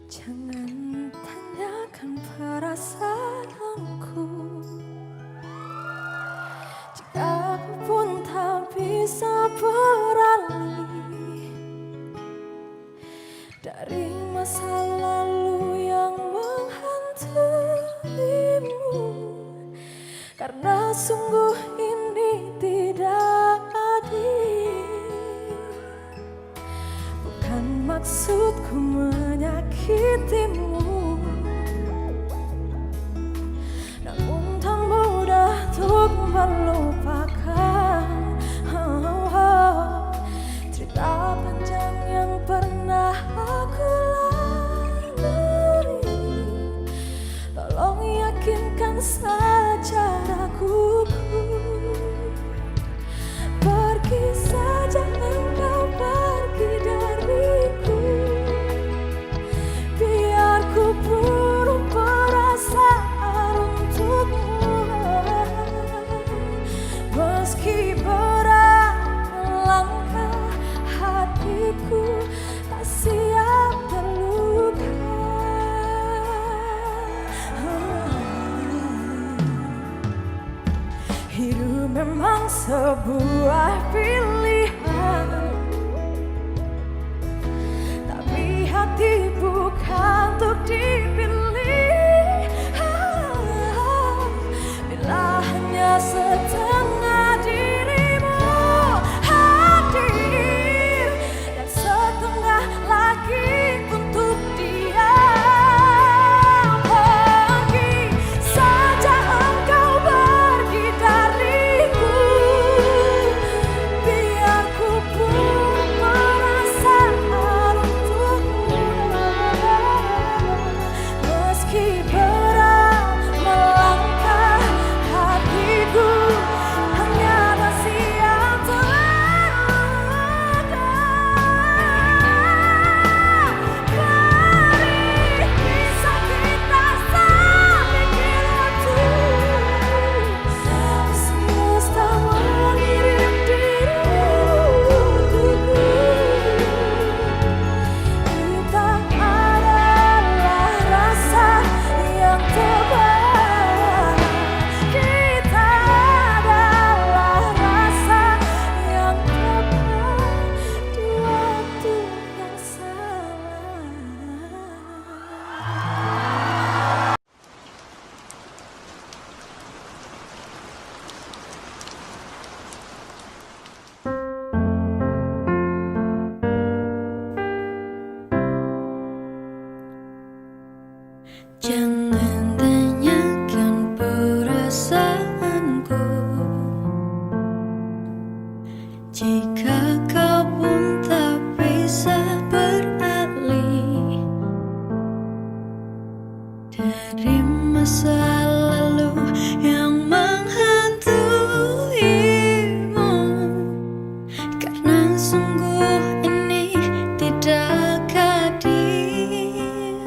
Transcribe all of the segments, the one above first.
Jangan tanyakan perasaanku, jika aku pun tak bisa beralih dari masa lalu yang menghantuimu. Karena sungguh ini tidak adil. Bukan maksudku menyakitimu, namun tak mudah untuk melupakan cerita panjang yang pernah aku lalui. Tolong yakinkan saja raguku. Pergi saja engkau, pergi dariku. Biar ku bunuh perasaan untukmu. Meski berat melangkah, hatiku tak siap terluka. Hidup memang sebuah pilihan, tapi hati bukan untuk dipilih. Bila hanya setengah dirimu hadir dan setengah lagi untuk dia, pergi saja engkau, pergi dariku. Biar ku pun perasaan untukmu. Meski berat melangkah, hatiku hanya masih yang terluka. Mari kisah kita sambil waktu. Semesta mengirim dirimu untukku. Kita adalah rasa yang tepat. Kita adalah rasa yang tepat di waktu yang salah. Jangan tanyakan perasaanku, jika kau pun tak bisa beralih dari masa lalu yang menghantuimu. Karena sungguh ini tidak adil.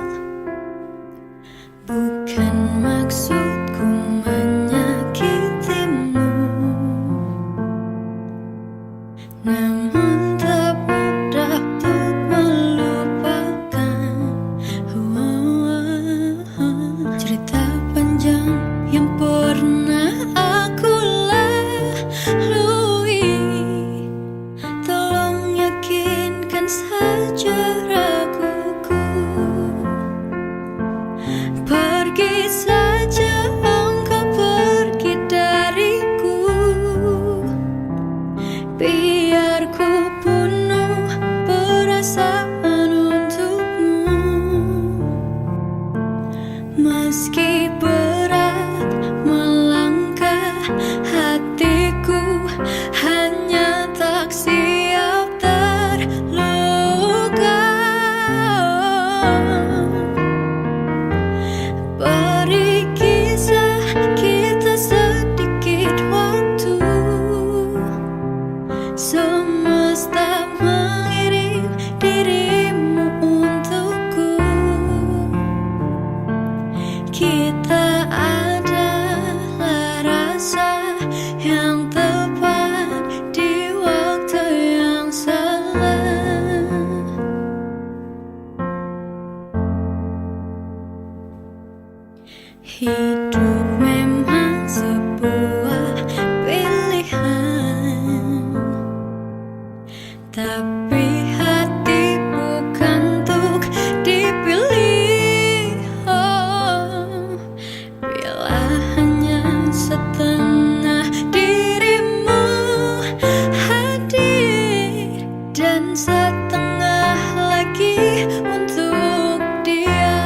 Tapi hati bukan untuk dipilih. Oh, bila hanya setengah dirimu hadir dan setengah lagi untuk dia.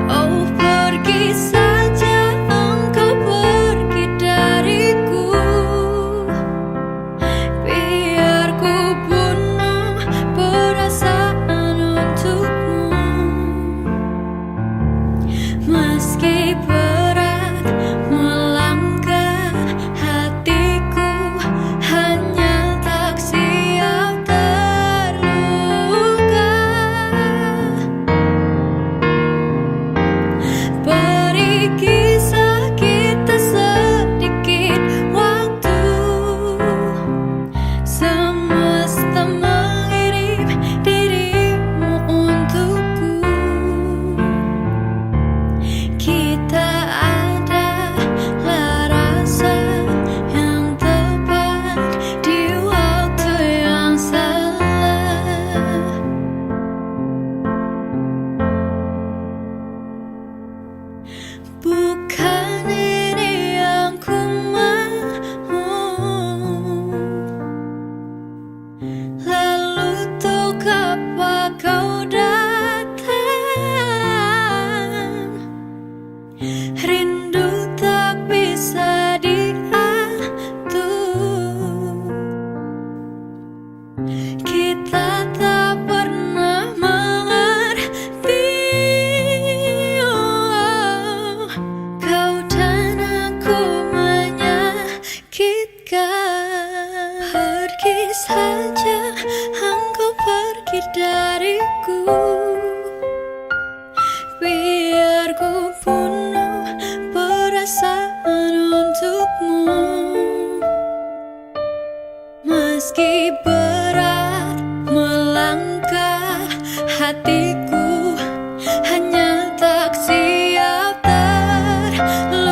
Oh, pergi saja engkau, pergi dariku. Biar ku bunuh perasaan untukmu. Meski berat melangkah, hatiku hanya tak siap terluka. Beri kisah kita sedikit waktu. Semesta mengirim dirimu untukku. Kita adalah rasa yang tepat di waktu yang salah. Bukan ini yang ku mau. Lalu untuk apa kau datang? Rindu tak bisa diatur. Kita tak pernah mengerti. Oh, kau dan aku menyakitkan. Pergi saja engkau, pergi dariku. Biar ku bunuh perasaan untukmu. Meski berat melangkah, hatiku hanya tak siap terluka.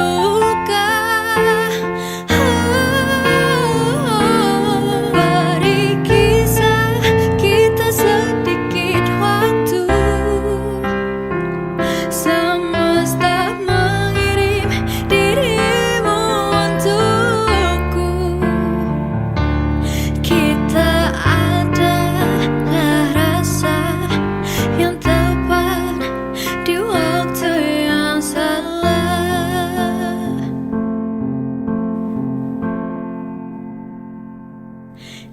Beri kisah kita sedikit waktu. Semesta mengirim dirimu untukku. Kita adalah rasa yang tepat di waktu yang salah.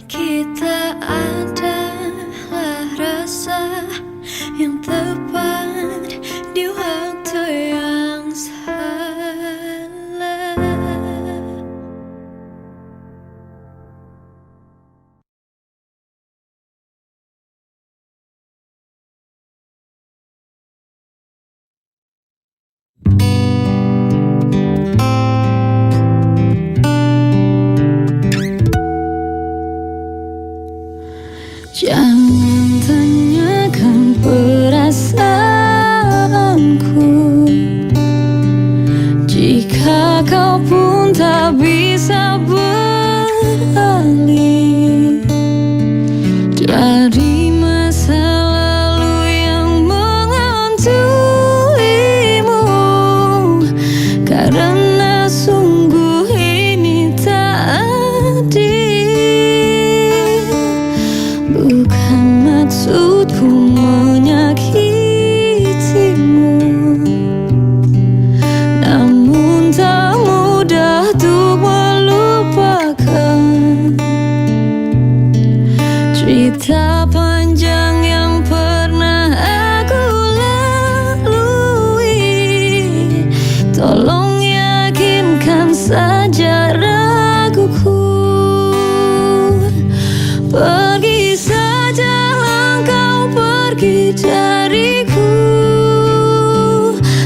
Kita adalah rasa yang tepat di waktu yang salah. Jangan tanyakan perasaanku jika kau pun tak bisa beralih dari masa lalu yang menghantuimu. Karena sungguh ini tak adil. Bukan maksudku menyakitimu, namun tak mudah untuk melupakan cerita panjang yang pernah aku lalui. Tolong yakinkan saja raguku. Pergi saja engkau, pergi dariku.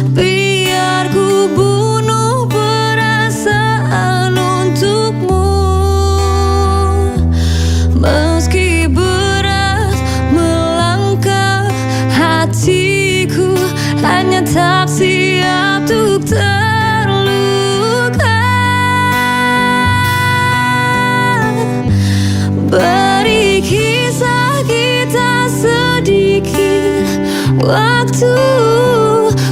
Biar ku bunuh perasaan untukmu. Meski berat waktu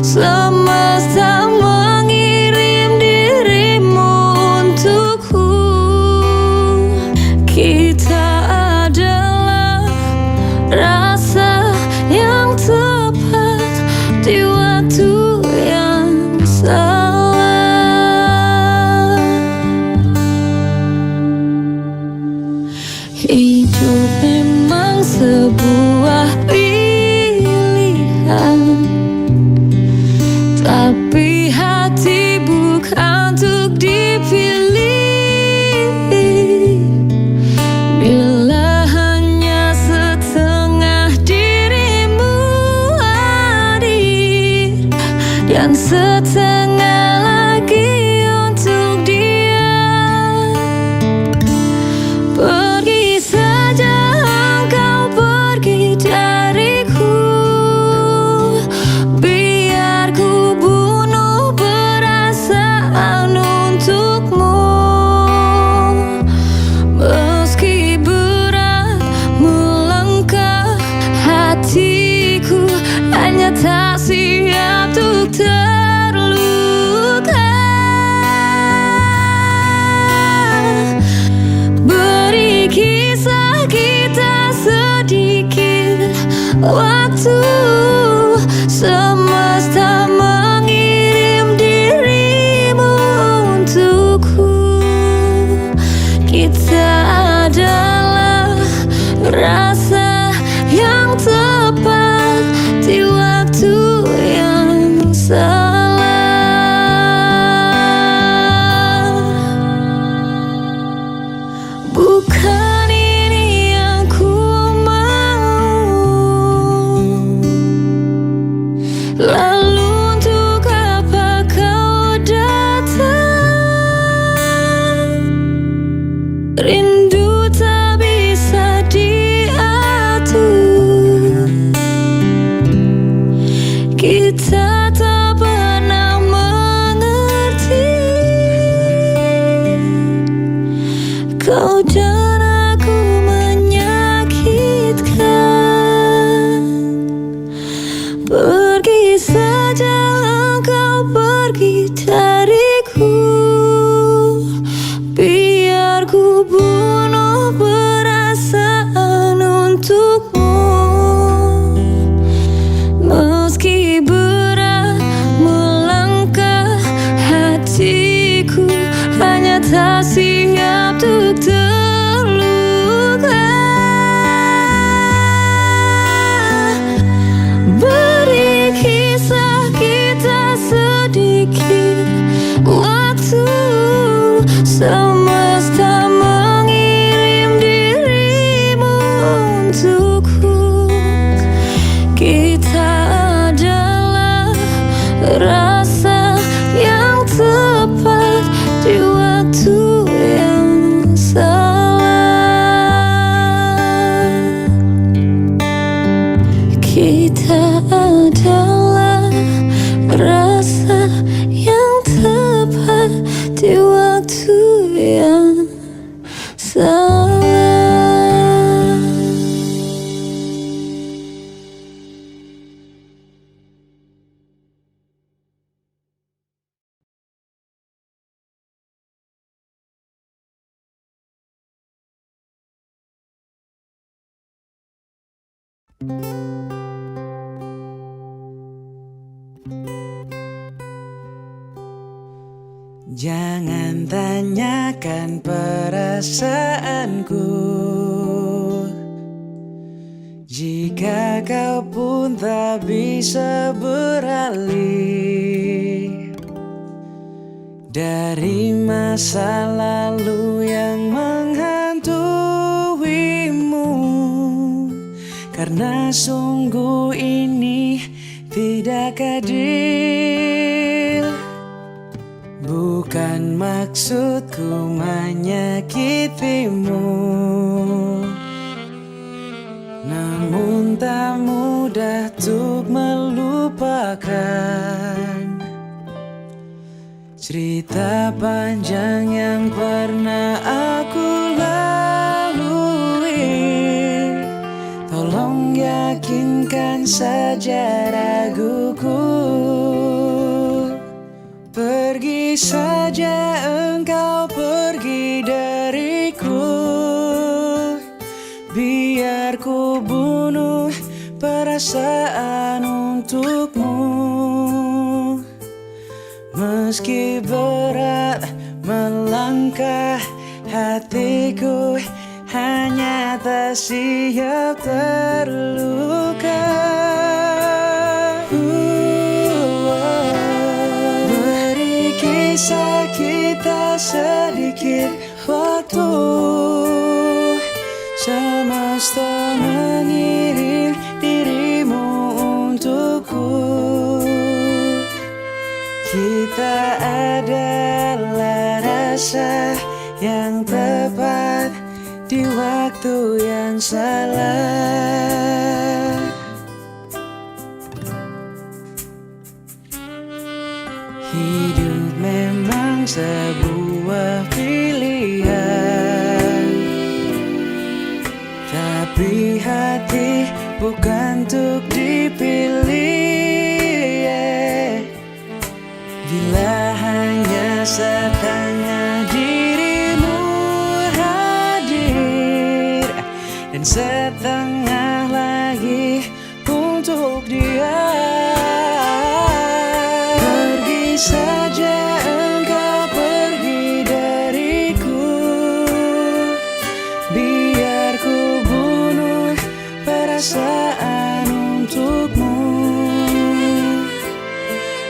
semesta mengirim dirimu untukku. Kita adalah rasa yang tepat di waktu yang salah. Hidup memang sebuah pilihan, tapi hati bukan untuk dipilih. Bila hanya setengah dirimu hadir dan setengah lagi untuk dia, pergi saja engkau pergi dariku. Biar ku bunuh perasaan untukmu. Meski berat melangkah, hatiku hanya tak siap untuk terluka. Beri kisah kita sedikit waktu, semesta mengirim dirimu untukku. Kita adalah rasa yang tepat di waktu yang salah. Bukan ini yang ku mau. Lalu untuk apa kau datang? Rindu tak bisa diatur. Kita tak pernah mengerti. Kau dan aku menyakitkan. Pergi saja engkau pergi dariku. Biar ku bunuh perasaan untukmu. Meski berat melangkah, hatiku hanya tak siap untuk terluka. Beri kisah kita sedikit waktu, semesta mengirim dirimu untukku. Kita adalah rasa yang tepat di waktu yang salah. Kita adalah rasa yang tepat di waktu yang salah. Jangan tanyakan perasaanku, jika kau pun tak bisa beralih dari masa lalu yang menghantuimu. Karena sungguh ini tidak adil. Bukan maksudku menyakitimu, namun tak mudah untuk melupakan cerita panjang yang pernah aku lalui. Tolong yakinkan saja saja raguku. Pergi saja engkau, pergi dariku. Biar ku bunuh perasaan untukmu. Meski berat melangkah, hatiku hanya tak siap terluka. Beri kisah kita sedikit waktu. Semesta mengirim dirimu untukku. Kita adalah rasa yang tepat di waktu yang salah. Hidup memang sebuah pilihan, tapi hati bukan untuk dipilih. Bila hanya setengah dirimu hadir dan setengah lagi untuk dia. Pergi saja engkau, pergi dariku. Biar ku bunuh perasaan untukmu.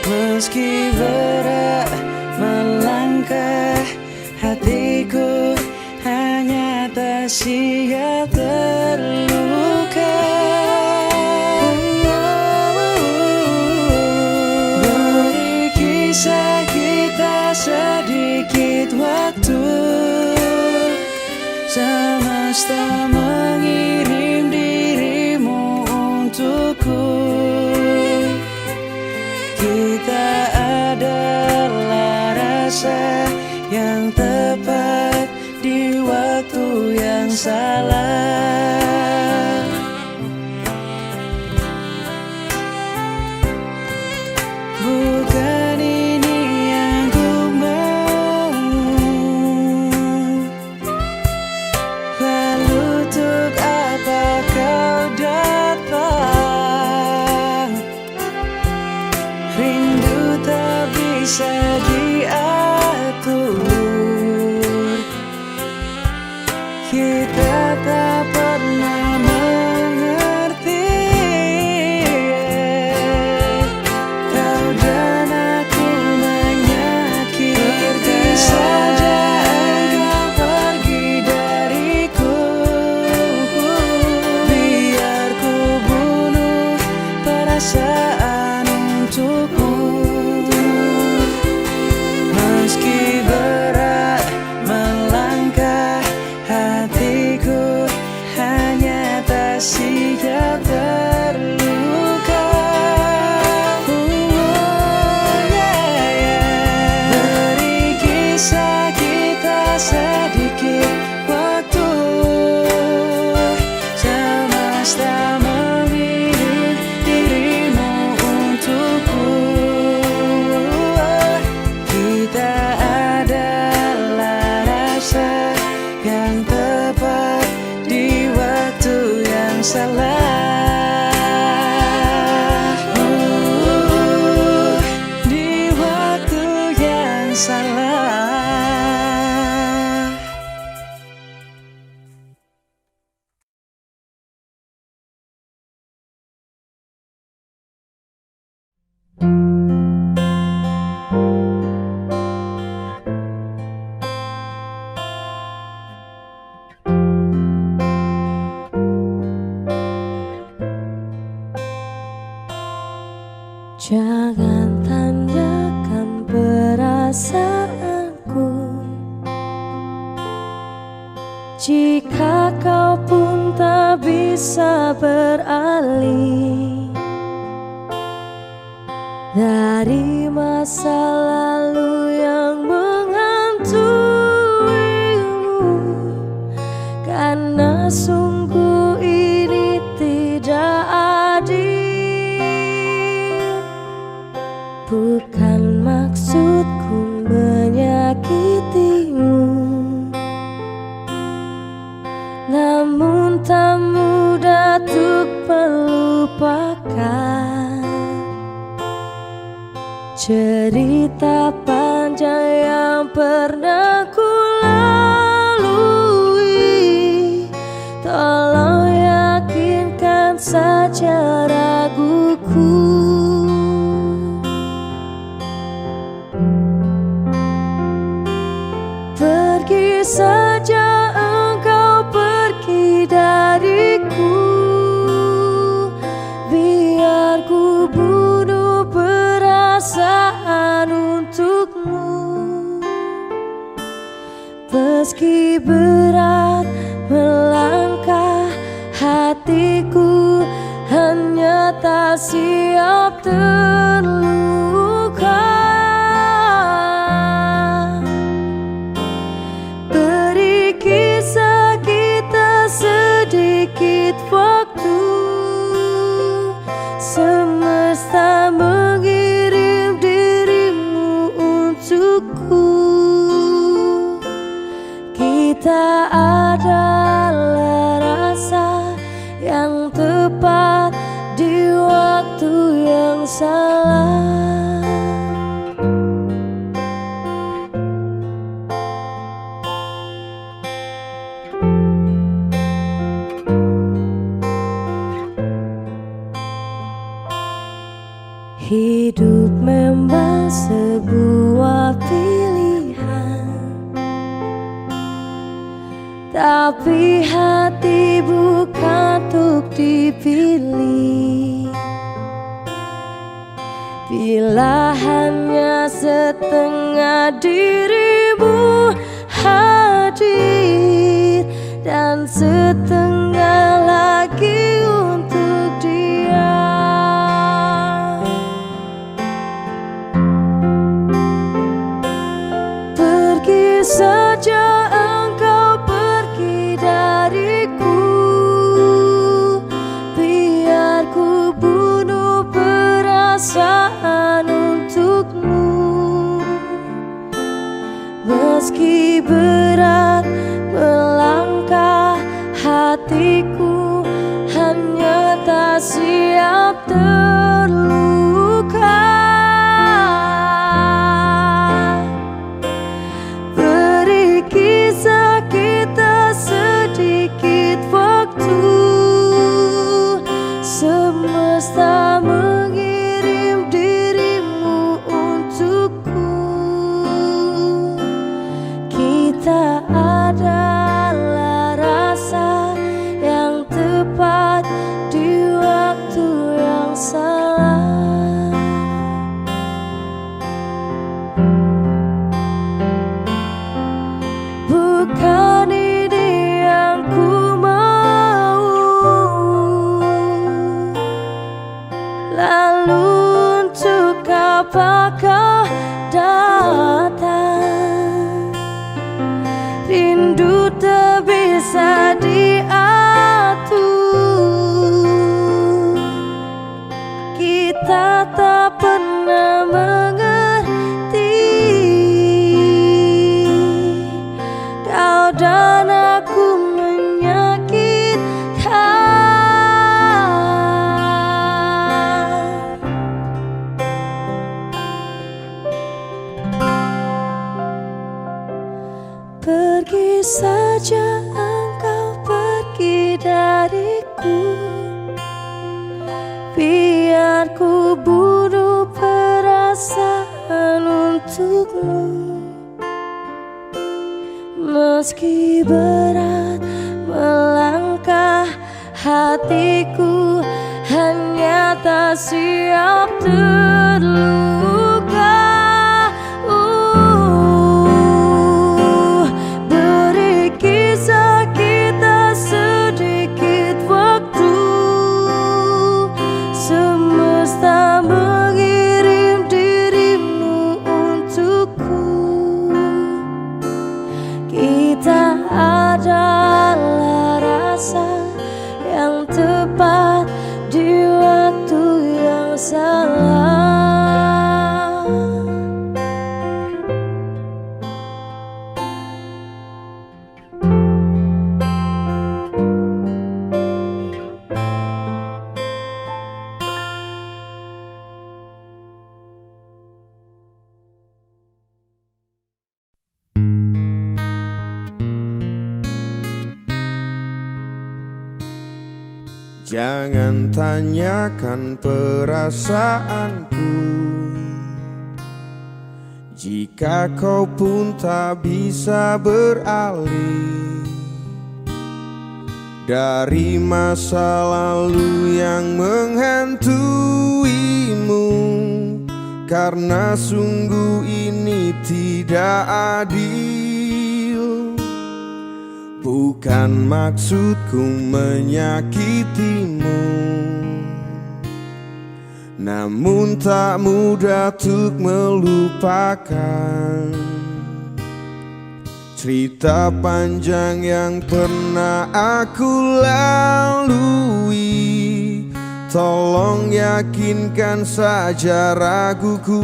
Meski berat melangkah, hatiku hanya tak siap terluka. Beri kisah kita sedikit waktu. Semesta mengirim dirimu untukku. Kita adalah rasa yang tepat di waktu yang salah. Bukan ini yang ku mau. Lalu untuk apa kau datang? Rindu tak bisa diatur. Kita tak pernah mengerti. Kau dan aku menyakiti. Pergi saja engkau, pergi dariku. Biar ku bunuh perasaan untukmu. Meski berat melangkah, hatiku hanya tak siap terluka. Beri kisah kita sedikit waktu. Semesta mengirim dirimu untukku. Kita adalah rasa yang tepat di waktu yang salah. Di waktu yang salah. Jangan tanyakan perasaanku. Jika kau pun tak bisa beralih dari masa lalu yang menghantuimu, karena 'Karena sungguh ini tidak adil. untuk melupakan cerita panjang yang pernah ku lalui. Tolong yakinkan saja raguku. Pergi saja engkau, pergi dariku. Biar ku bunuh perasaan untukmu. Meski berat melangkah, hatiku hanya tak siap terluka. Beri kisah kita sedikit waktu. Semesta mengirim dirimu untukku. Kita adalah rasa yang tepat di waktu yang salah. Hidup memang sebuah pilihan, tapi hati bukan untuk dipilih. Bila hanya setengah dirimu hadir dan setengah lagi untuk dia. Pergi saja engkau, pergi dariku. Biar ku bunuh perasaan untukmu. Meski berat melangkah, hatiku hanya tak siap terluka. Beri kisah kita sedikit waktu. Semesta mengirim dirimu untukku. Kita adalah rasa yang tepat di waktu yang salah. Bukan ini yang ku mau. Lalu untuk apakah datang? Rindu tak bisa diatur. Kita tak pernah mengerti. Kau dan aku menyakitkan. Pergi saja engkau, pergi dariku. Biar ku bunuh perasaan untukmu. Meski berat melangkah, hatiku hanya tak siap terluka. Beri kisah kita sedikit waktu. Semesta mengirim dirimu untukku. Kita adalah rasa yang tepat di waktu yang salah. Jangan tanyakan perasaanku, jika kau pun tak bisa beralih dari masa lalu yang menghantuimu. Karena sungguh ini tidak adil. Bukan maksudku menyakitimu, namun tak mudah untuk melupakan cerita panjang yang pernah aku lalui. Tolong yakinkan saja raguku.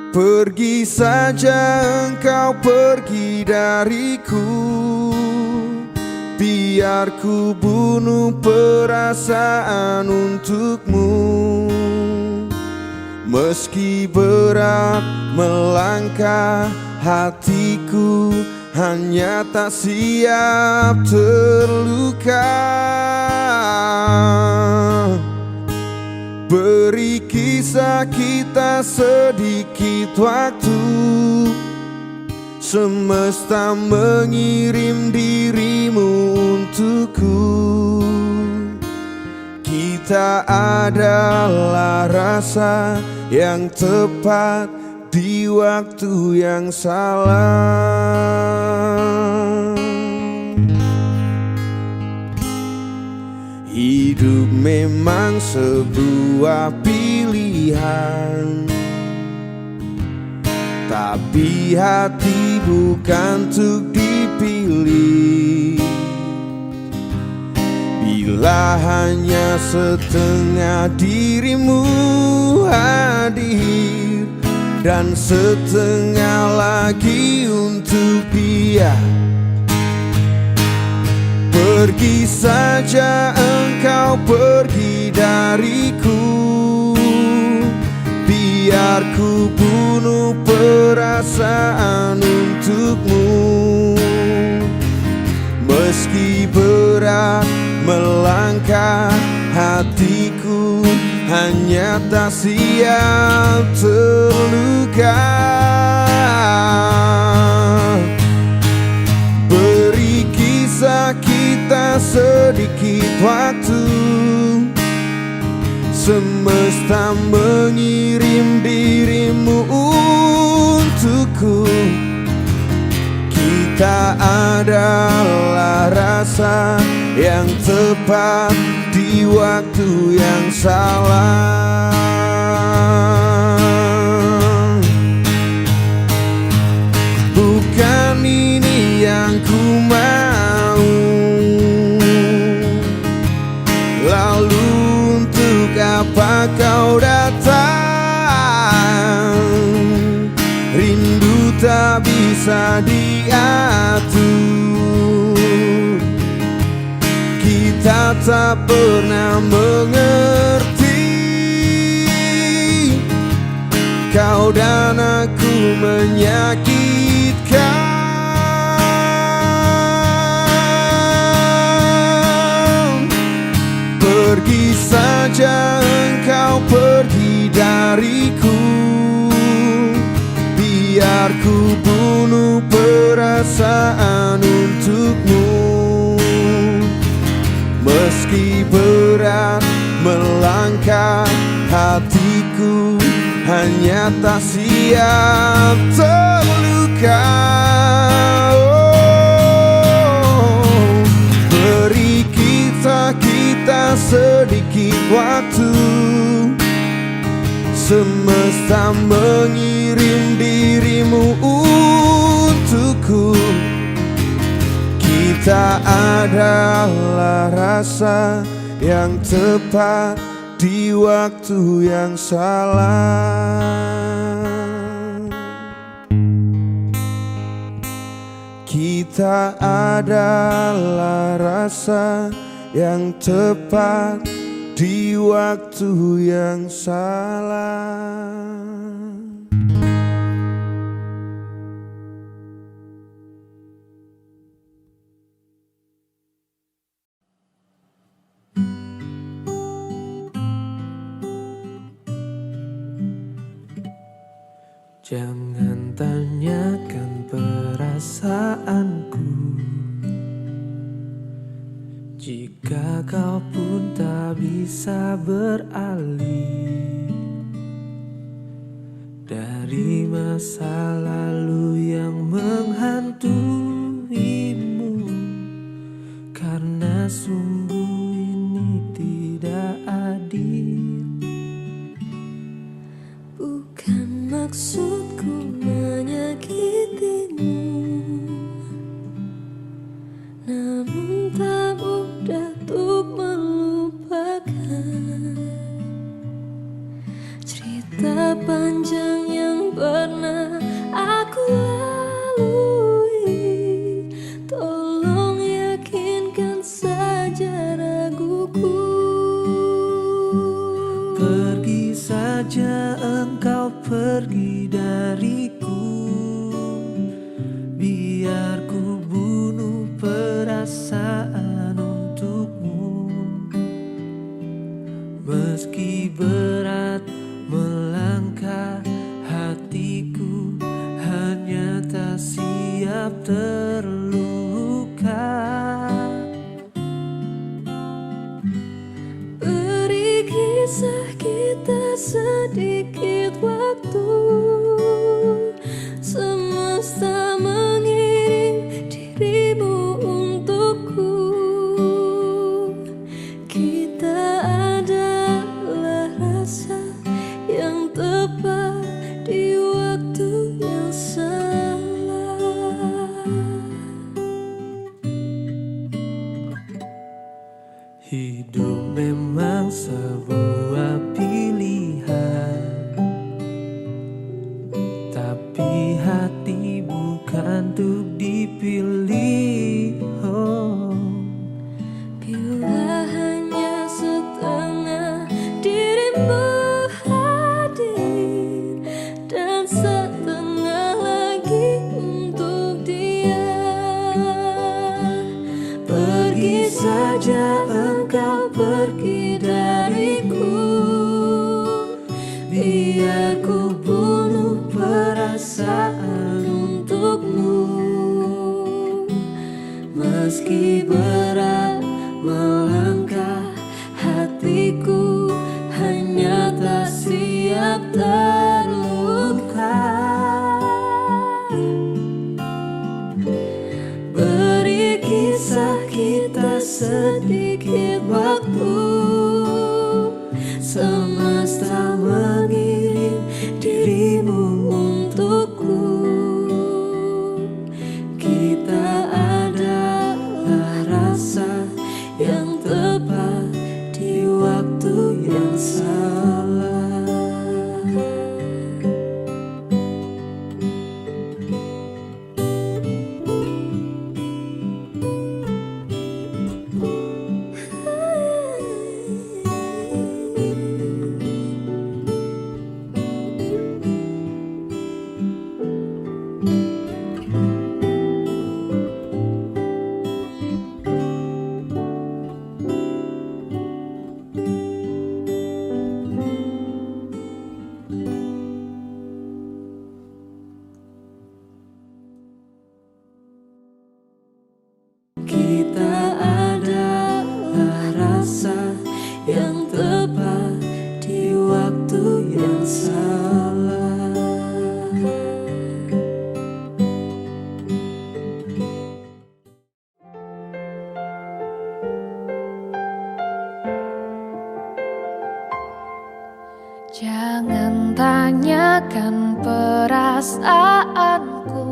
Pergi saja engkau, pergi dariku. Biar ku bunuh perasaan untukmu. Meski berat melangkah, hatiku hanya tak siap terluka. Beri kisah kita sedikit waktu. Semesta mengirim dirimu untukku. Kita adalah rasa yang tepat di waktu yang salah. Hidup memang sebuah pilihan, tapi hati bukan untuk dipilih. Bila hanya setengah dirimu hadir dan setengah lagi untuk dia, pergi saja engkau, pergi dariku. Biar ku bunuh perasaan untukmu. Meski berat melangkah, hatiku hanya tak siap terluka. Beri kisah kita sedikit waktu. Semesta mengirim dirimu untukku. Kita adalah rasa yang tepat di waktu yang salah. Bukan ini yang ku mau. Lalu untuk apa kau datang? Rindu tak bisa diatur. Kita tak pernah mengerti. Kau dan aku menyakitkan. Pergi saja engkau, pergi dariku. Biar ku bunuh perasaan untukmu. Meski berat melangkah, hatiku hanya tak siap terluka. Oh, beri kita sedikit waktu. Semesta mengirim dirimu untukku. Kita adalah rasa yang tepat di waktu yang salah. Kita adalah rasa yang tepat di waktu yang salah. Jangan tanyakan perasaanku, jika kau pun tak bisa beralih dari masa lalu yang menghantuimu. Karena sungguh ini tidak adil. Bukan maksudku menyakitimu, namun tak mudah untuk melupakan cerita panjang yang pernah aku lalui. Tolong yakinkan saja raguku. Pergi saja engkau, pergi dariku. Biar ku bunuh perasaan untukmu. Meski berat melangkah, hatiku hanya tak siap terluka. Beri kisah kita sedikit waktu, semesta mengirim dirimu untukku. Kita adalah rasa yang tepat di waktu yang salah. Hidup memang sebuah pilihan, tapi hati bukan untuk dipilih. Bila hanya setengah dirimu hadir dan setengah lagi untuk dia, Pergi saja engkau, pergi dariku. Biar ku bunuh perasaan untukmu. Meski berat melangkah, hatiku hanya tak siap terluka. Beri kisah kita sedikit waktu, semesta mengirim dirimu untukku. Kita adalah rasa yang tepat di waktu yang salah. Kita adalah rasa yang tepat di waktu yang salah. jangan tanyakan perasaanku,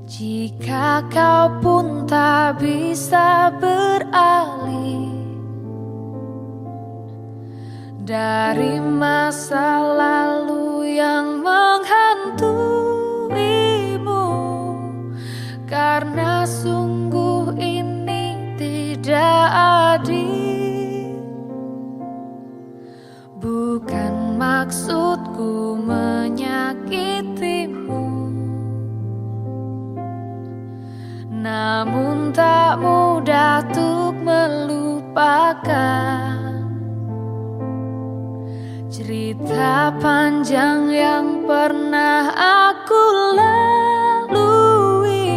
jika kau pun tak bisa beralih dari masa lalu yang menghantuimu. Karena sungguh ini tidak adil. Bukan maksudku menyakitimu, namun tak mudah untuk melupakan cerita Cerita panjang yang pernah aku lalui,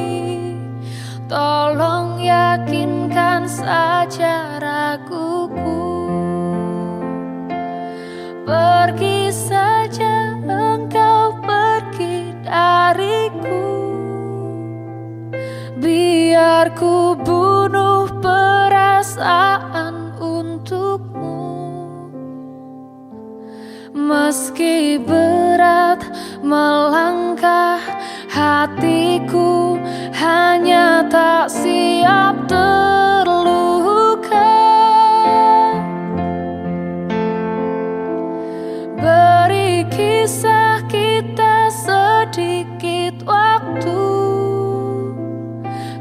tolong yakinkan saja raguku. Pergi saja engkau, pergi dariku, biar ku bunuh perasaan untukmu. Meski berat melangkah, hatiku hanya tak siap terluka. Beri kisah kita sedikit waktu,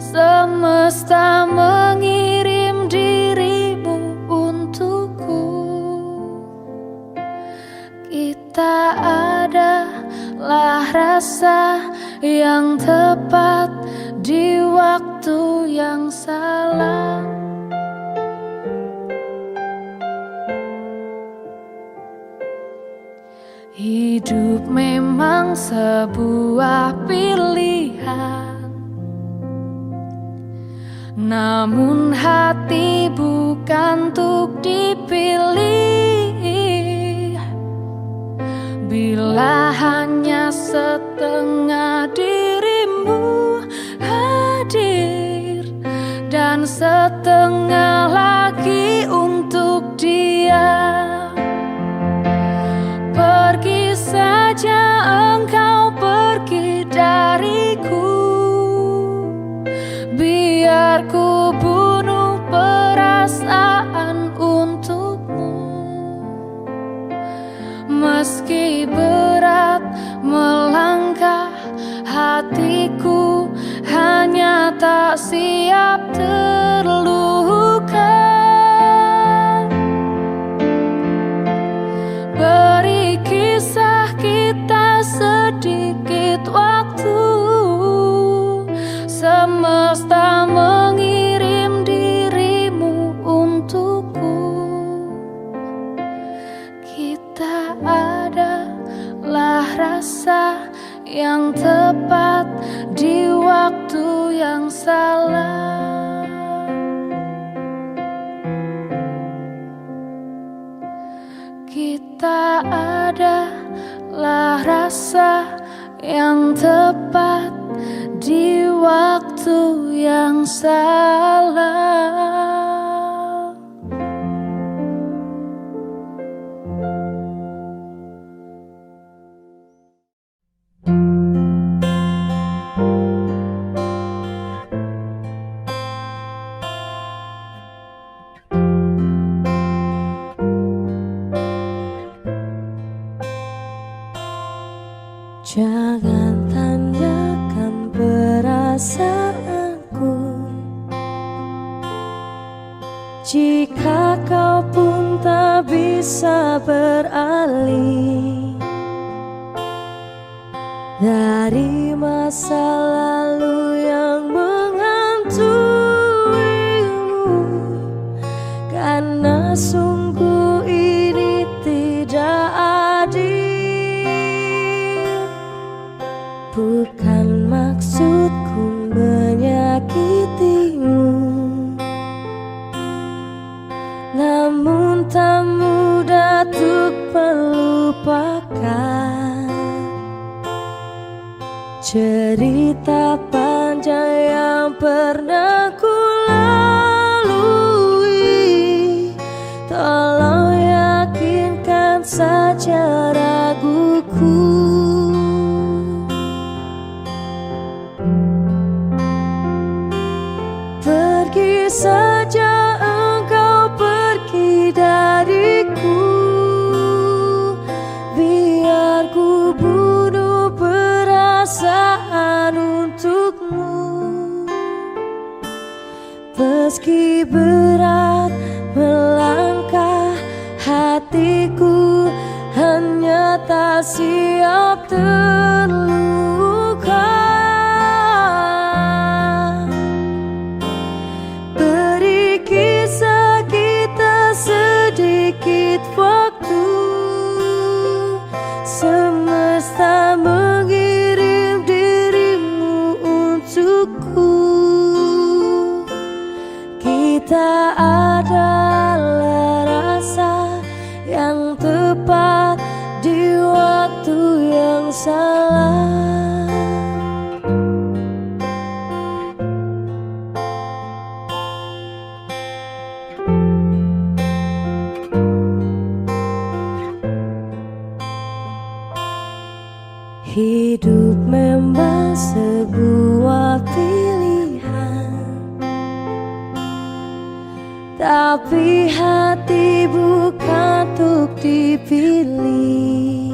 semesta mengirim dirimu untukku. Kita adalah rasa yang tepat di waktu yang salah. Hidup memang sebuah pilihan, namun hati bukan untuk dipilih. Bila hanya setengah dirimu hadir dan setengah lagi untuk dia, pergi saja engkau, pergi dariku, biar ku bunuh perasaan untukmu. Meski berat melangkah, hatiku hanya tak siap terluka. Beri kisah kita sedikit waktu, semesta mengirim dirimu untukku. Kita adalah rasa yang tepat di waktu yang salah. Kita adalah rasa yang tepat di waktu yang salah. Jangan tanyakan perasaanku, jika kau pun tak bisa beralih dari masa lalu yang menghantuimu. Karena sungguh ini tidak adil. Bukan maksudku menyakitimu, namun tak mudah untuk melupakan cerita panjang yang pernah ku lalui. Tolong yakinkan saja raguku. Pergi saja engkau, pergi dariku, biar ku bunuh perasaan untukmu. Meski berat melangkah, hatiku hanya tak siap terluka. Sedikit waktu, Kita adalah rasa yang tepat di waktu yang salah. Hidup memang sebuah pilihan, tapi hati bukan untuk dipilih.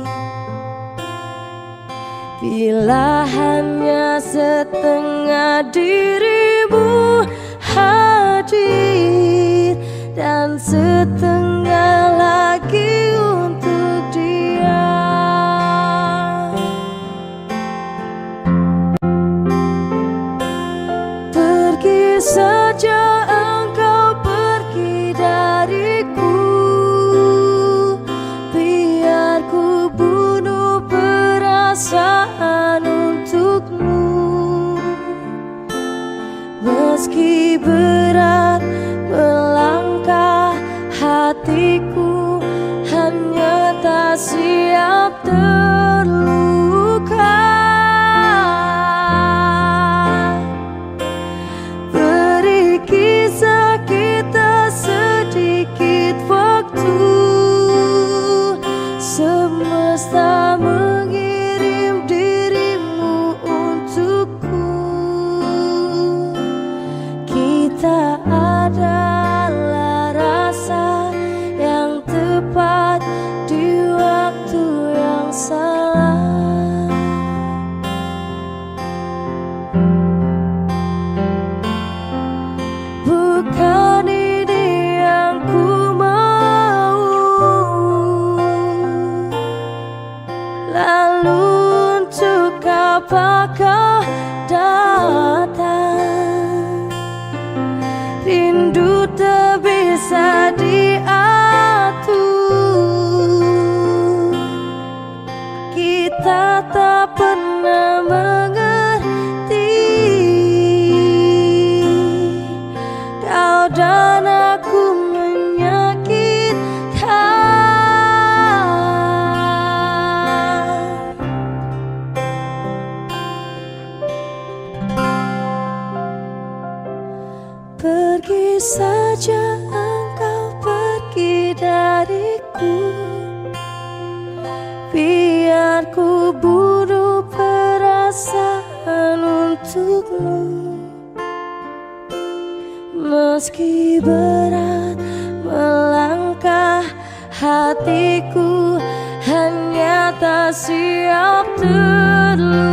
Bila hanya setengah dirimu hadir dan setengah lagi untuk dia. Pergi saja engkau, pergi dariku, biar ku bunuh perasaan untukmu. Meski berat melangkah, hatiku hanya tak siap terluka. Beri kisah kita sedikit waktu, semesta mengirim dirimu untukku. Kita adalah rasa yang tepat di waktu yang salah. Bukan ini yang ku mau, lalu untuk apakah datang? Rindu tak bisa diatur, kita tak pernah mengerti. Kau dan aku menyakitkan. Pergi saja engkau, pergi dariku, biar ku bunuh perasaan untukmu. Meski berat melangkah, hatiku hanya tak siap terluka.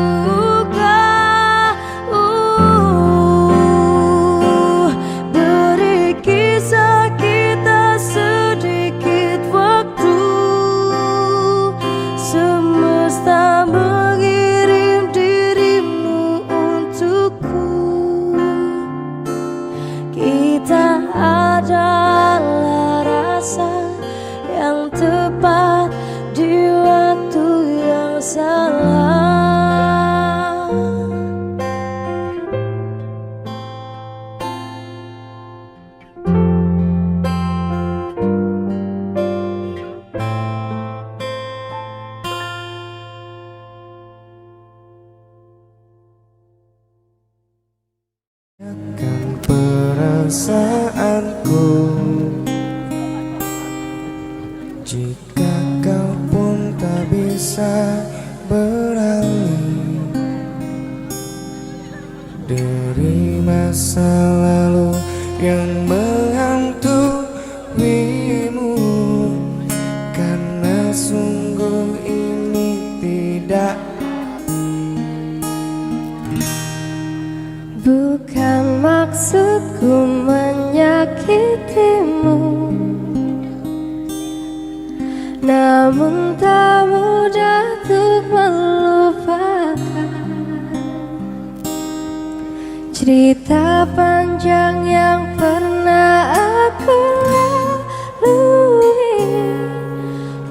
Beri kisah kita sedikit waktu, semesta mengirim dirimu untukku. Kita adalah rasa yang tepat di waktu yang salah. Kan perasaanku, jika kau pun tak bisa beralih dari masa lalu yang menghantuimu. Karena sungguh ini tidak, bukan maksudku menyakitimu, namun tak mudah untuk melupakan cerita panjang yang pernah aku lalui.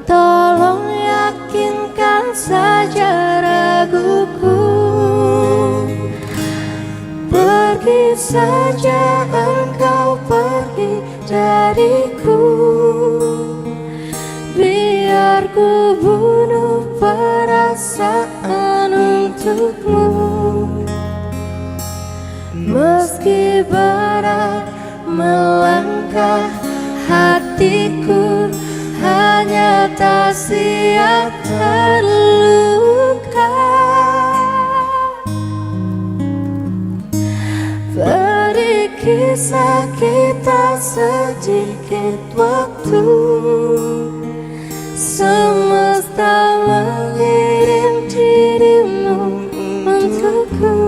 Tolong yakinkan saja raguku. Pergi saja engkau, pergi Meski berat melangkah, hatiku hanya tak siap terluka. Beri kisah kita sedikit waktu, semesta mengirim dirimu untukku.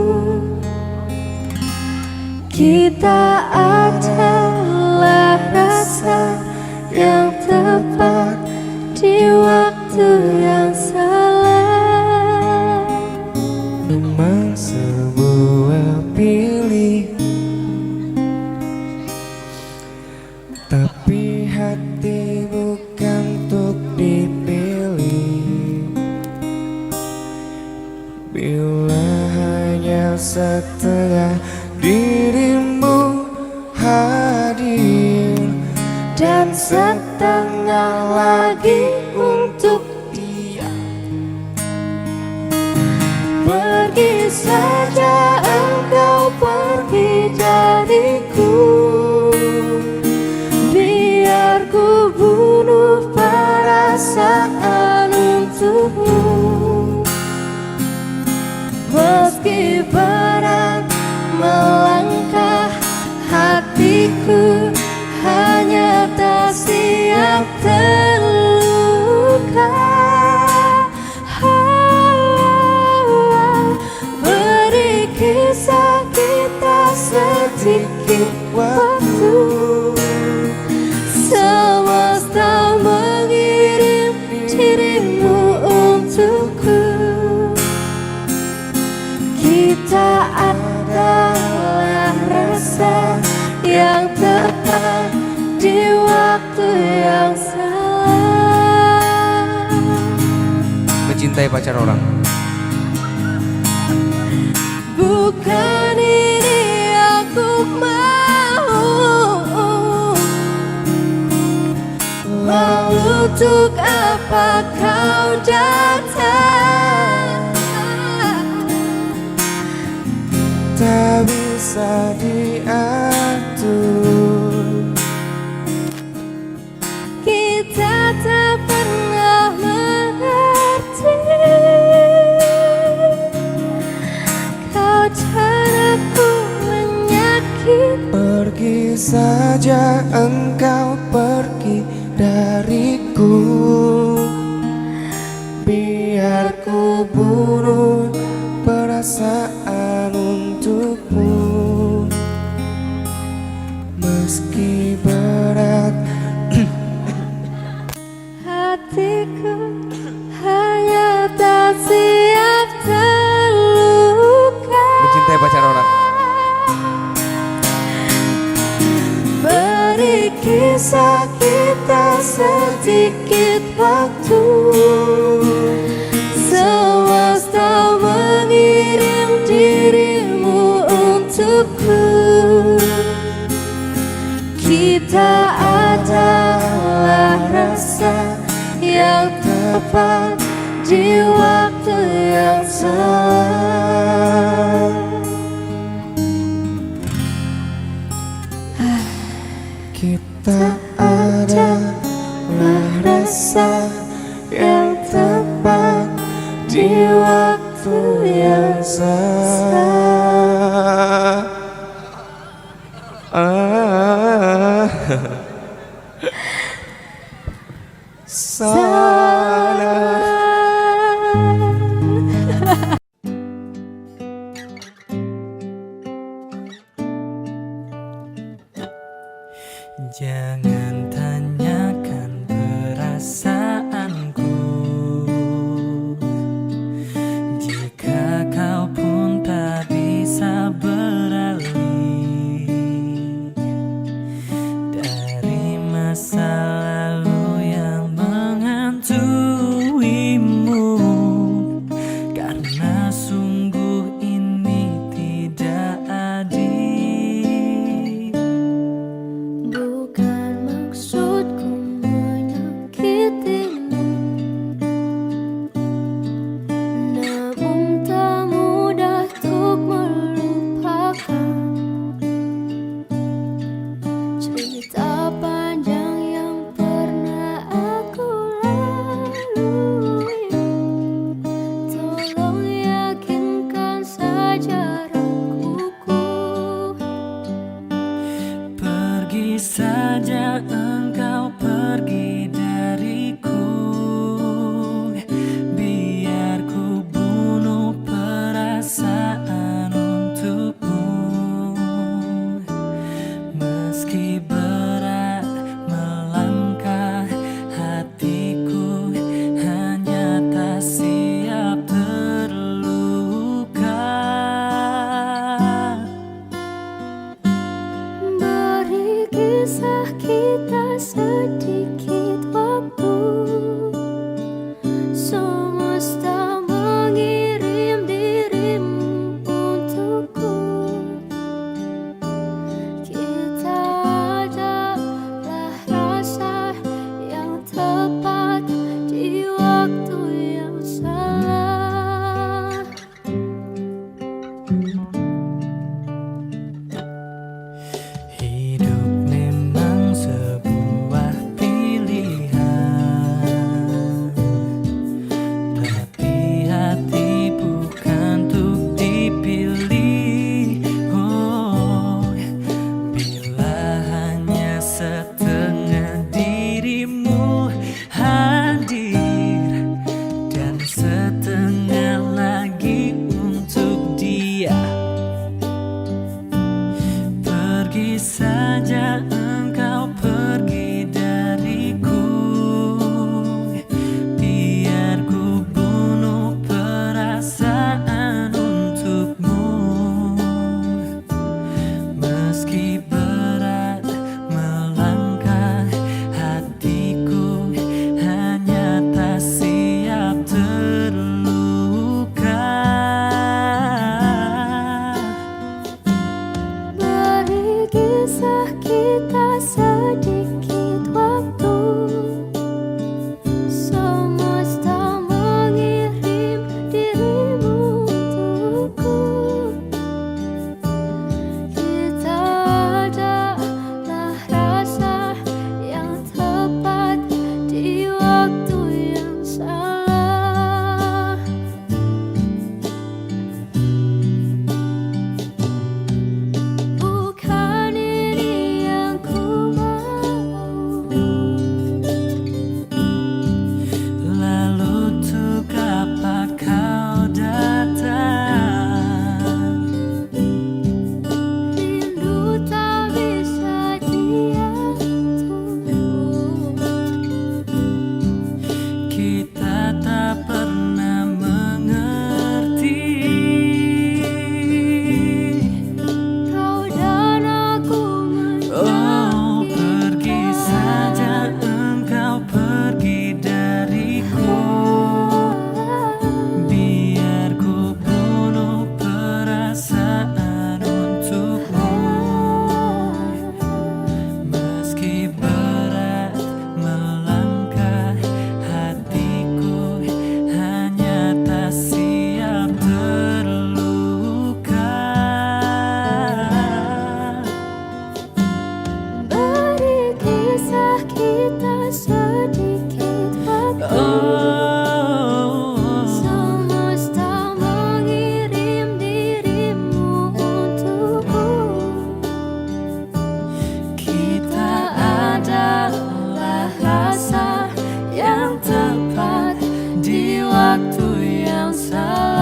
Kita adalah rasa yang tepat di waktu yang salah. Memang sebuah pilihan, tapi hati bukan untuk dipilih. Bila hanya setengah dirimu hadir Dan setengah lagi untuk dia, pergi saja engkau, pergi dariku. Biar ku bunuh perasaan untukmu. Meski berat melangkah, hatiku hanya tak siap terluka. Beri kisah kita sedikit waktu, semesta mengirim dirimu untukku. Kita adalah rasa yang tepat di waktu yang salah. mencintai pacar orang. Bukan ini aku mau. Untuk apa kau datang? Tak bisa diatur. Kita tak pernah mengerti. Kau caraku menyakiti. Pergi saja engkau, pergi dariku. Biar ku bunuh perasaan untukmu. Meski berat Hatiku hanya tak siap terluka. mencintai pacar orang. Beri kisah kita sedikit waktu, semesta mengirim dirimu untukku. Kita adalah rasa yang tepat di waktu yang salah. Kita adalah rasa yang tepat di waktu yang salah. Salah. Jangan tanyakan perasaanku, jika kau pun tak bisa beralih dari masa lalu yang menghantuimu. Karena sungguh ini tidak adil. Bukan Pergi saja engkau pergi dariku, biar ku bunuh perasaan untukmu. Meski berat melangkah, hatiku hanya tak siap terluka. Beri kisah kita sedikit waktu, semesta mengirim dirimu untukku. Kita adalah rasa yang tepat di waktu yang salah. Hidup memang sebuah pilihan, tapi hati bukan untuk dipilih. Oh, bila hanya setengah dirimu hadir dan setengah lagi untuk dia. Pergi saja engkau pergi dariku, biar ku bunuh perasaan untukmu. Meski berat melangkah, hatiku hanya tak siap terluka. Beri kisah kita sedikit waktu, semesta mengirim dirimu untukku. Kita adalah rasa yang tepat di waktu yang salah. Bukan ini yang ku mau. Lalu untuk apa kau datang? Rindu tak bisa diatur. Kita tak pernah mengerti. Kau dan aku Oh, menjadi pergi saja engkau pergi dariku, biar ku bunuh perasaan untukmu. Meski berat melangkah, hatiku hanya tak siap terluka. Beri kisah kita sedikit waktu, Oh, semesta mengirim dirimu untukku. kita adalah rasa yang tepat di waktu yang salah.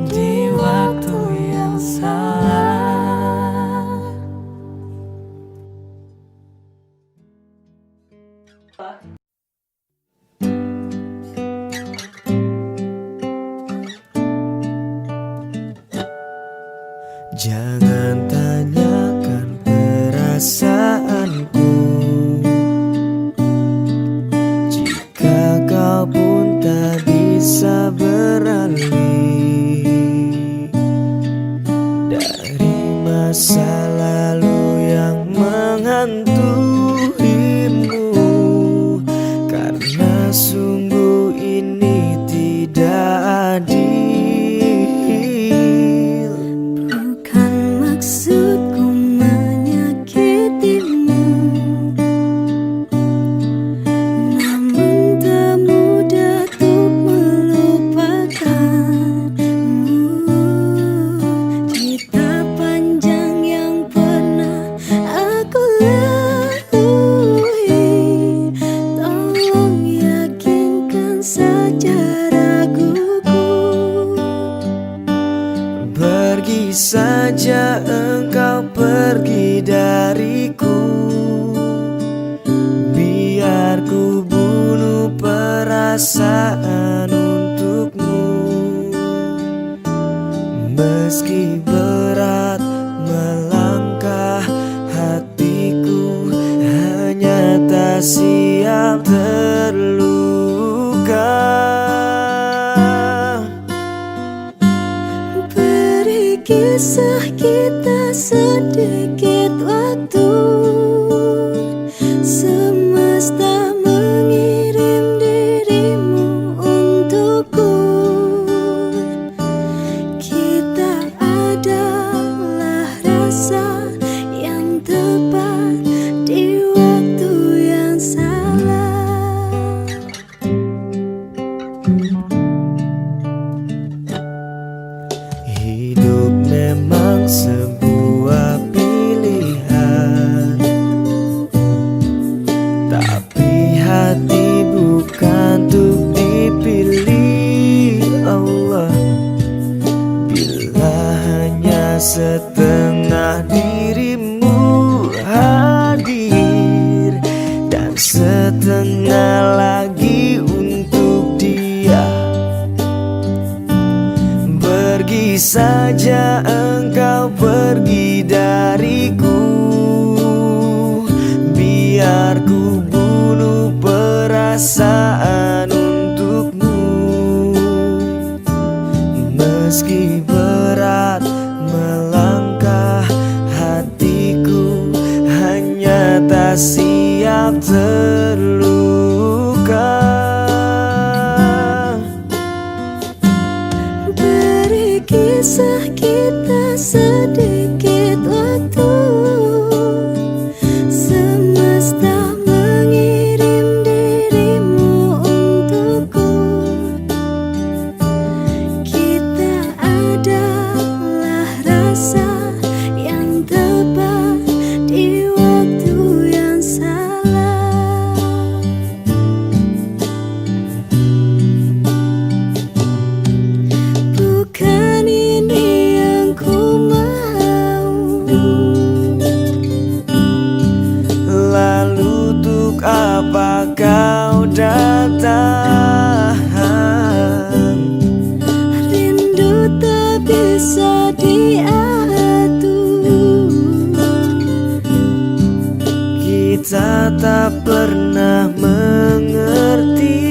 Di waktu yang salah. Jangan tanyakan perasaanku, jika kau pun tak bisa beralih dari masa lalu yang menghantuimu. Karena sungguh ini tidak adil. Bukan maksudku Pergi saja engkau pergi dariku, biar ku bunuh perasaan untukmu. Meski berat melangkah, hatiku hanya tak siap terluka. Beri kisah kita sedikit waktu, semesta mengirim dirimu untukku. Kita adalah rasa yang tepat di waktu yang salah. Hidup memang sebuah pilihan, tapi hati bukan untuk dipilih Allah. Bila hanya setengah dirimu hadir dan setengah lagi untuk dia, pergi saja engkau pergi dariku, biar ku bunuh perasaan untukmu. Meski berat melangkah, hatiku hanya tak siap terluka. Beri kisah kita sedikit waktu, semesta mengirim dirimu untukku. Kita adalah rasa yang tepat di waktu yang salah. Bukan ini yang ku mau, Lalu untuk apa kau datang? rindu tak bisa diatur. Kita tak pernah mengerti.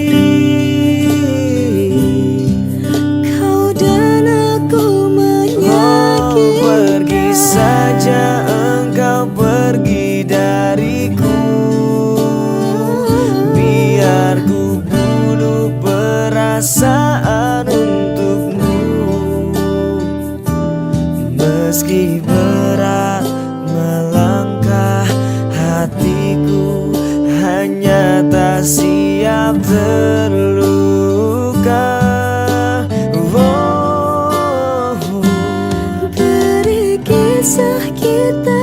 Kau dan aku menyakiti. Pergi saja engkau pergi dariku, biar ku bunuh perasaan untukmu. Meski berat melangkah, hatiku hanya tak siap terluka. Beri kisah kita